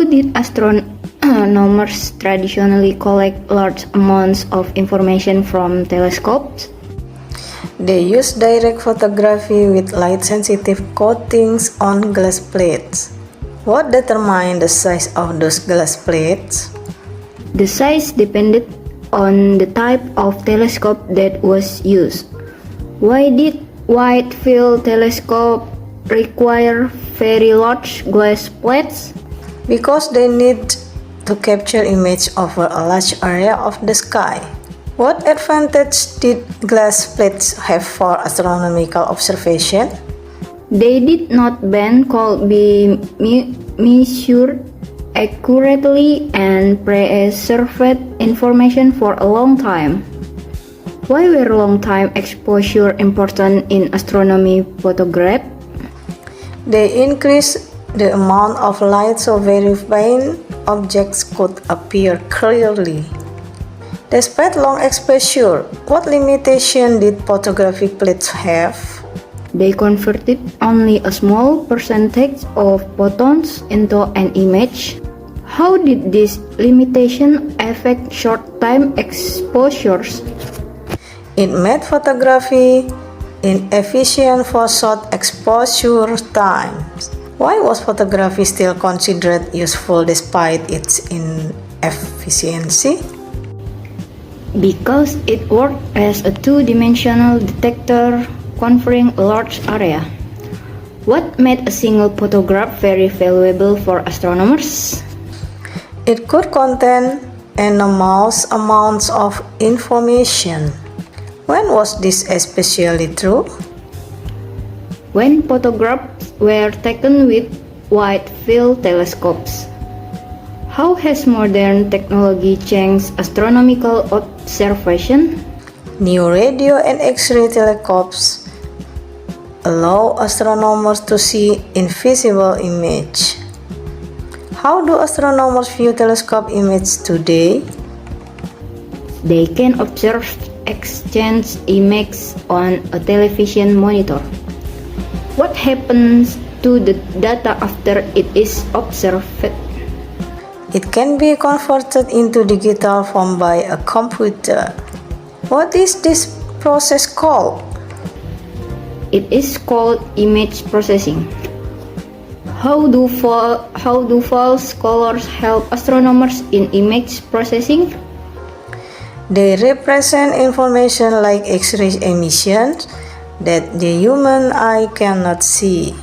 How did astronomers traditionally collect large amounts of information from telescopes? They use direct photography with light-sensitive coatings on glass plates. What determined the size of those glass plates? The size depended on the type of telescope that was used. Why did wide field telescope require very large glass plates? Because they need to capture image over a large area of the sky. What advantage did glass plates have for astronomical observation? They did not bend, could be measured accurately, and preserved information for a long time. Why were long time exposure important in astronomy photograph? They increase the amount of light so very faint objects could appear clearly. Despite long exposure, what limitation did photographic plates have? They converted only a small percentage of photons into an image. How did this limitation affect short-time exposures? It made photography inefficient for short exposure times. Why was photography still considered useful despite its inefficiency? Because it worked as a two-dimensional detector covering a large area. What made a single photograph very valuable for astronomers? It could contain enormous amounts of information. When was this especially true? When photographs were taken with wide-field telescopes. How has modern technology changed astronomical observation? New radio and X-ray telescopes allow astronomers to see invisible images. How do astronomers view telescope images today? They can observe exchange images on a television monitor. What happens to the data after it is observed? It can be converted into digital form by a computer. What is this process called? It is called image processing. How do false colors help astronomers in image processing? They represent information like X-ray emissions that the human eye cannot see.